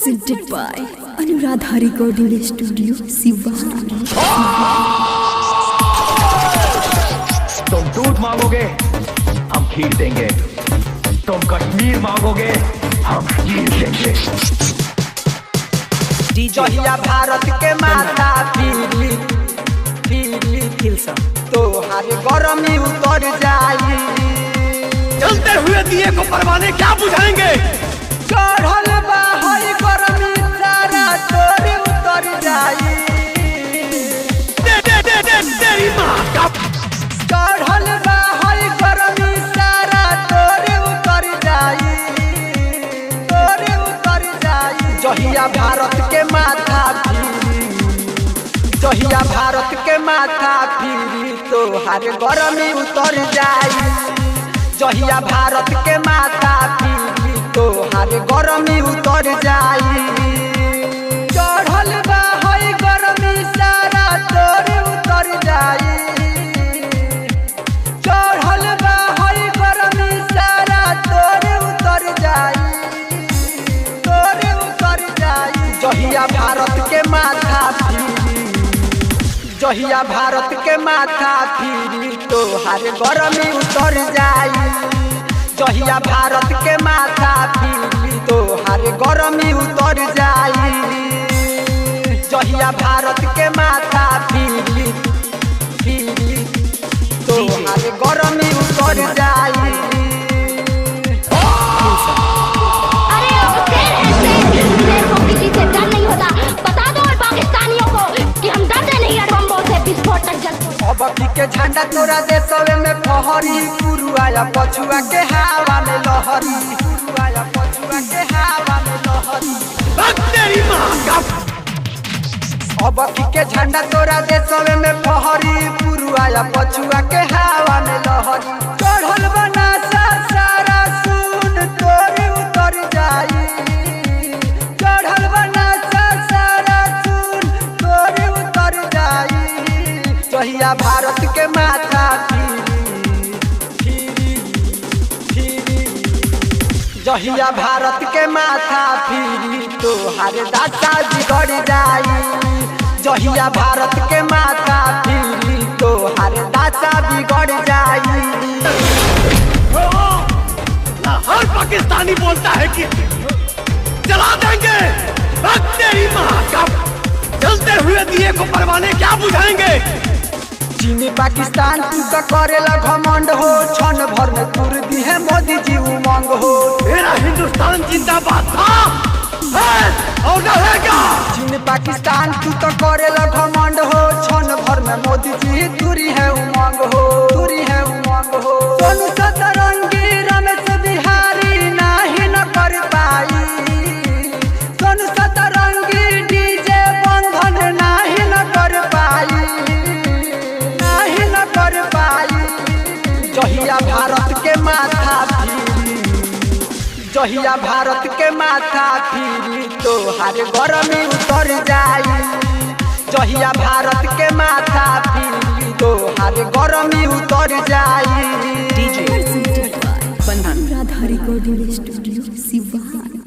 presented by Anuradha Recording Studio, Sivan. तुम दूध मांगोगे हम खीर देंगे, तुम कश्मीर मांगोगे हम खीर देंगे। जहिया भारत के माता पीली पीली खिलसा तो हर गरमी उतर जाई। चलते हुए दिए को परवाने क्या बुझाएंगे। चढ़ल बा हई गरमी सारा तोरे उतर जाई। तेरी माँ का चढ़ल बा हई गरमी सारा तोरे उतर जाई, तोरे उतर जाई। जहिया भारत के माथा पीली, जहिया भारत के माथा पीली तो हर गरमी उतर जाई। जहिया भारत के माथा पीली तो हर गरमी उतर जाई। चढ़ल बा हई गरमी सारा तोरे उतर जाई। चढ़ल बा हई गरमी सारा तोरे उतर जाई, तोरे उतर जाई। जहिया भारत के माथा पीली, जहिया भारत के माथा पीली तो हर गरमी उतर जाई। जहिया भारत के माथा पीली तो हर गरमी उतर जाई। जहिया भारत के माथा पीली पीली तो हर गरमी उतर जाई। अरे शेर को किसी से डर नहीं होता। बता दो पाकिस्तानियों को कि हम डरते नहीं है बम्बों से, विस्फोटक जल। अब के झंडा तोरा देशवे में फहरी, पुरुआया पछुआ के हवा में लहरी, पुरुआया पछुआ के हवा में लहरी। तेरी माँ का अब के झंडा तोरा देशवे में फहरी, पुरुआया पछुआ के हवा में लहरी। चढ़ल बना सारा सुन तोरे उतर जाई। चढ़ल बना सारा सुन तोरे उतर जाई। जहिया भारत के माथा पीली पीली पीली, जहिया भारत के माथा पीली तो हर दाता बिगड़ जाई। जहिया भारत के माथा पीली तो हर दाता बिगड़ जाई। हर पाकिस्तानी बोलता है कि जला देंगे। तेरी माँ का चलते हुए दिए को परवाने क्या बुझाएंगे। चीन पाकिस्तान तू का करेला घमंड हो, क्षण भर में तुर दी है मोदी जी उमंग हो। मेरा हिंदुस्तान जिंदाबाद था और रहेगा। चीन पाकिस्तान तू तो करेला घमंड हो, क्षण भर में मोदी जी तुरी है उमंग हो, तुरी है उमंग हो। सोनू सतरंगी रमेश बिहारी नाही न कर पाई। सोनू सतरंगी डीजे बंधन नाही न कर पाई, नाही न कर पाई। जहिया भारत के माथा पीली, जहिया भारत के माथा पीली तो हर गरमी उतर जाई। जहिया भारत के माथा पीली तो हर गरमी उतर जाई। Presented by Anuradha Recording Studio, Sivan.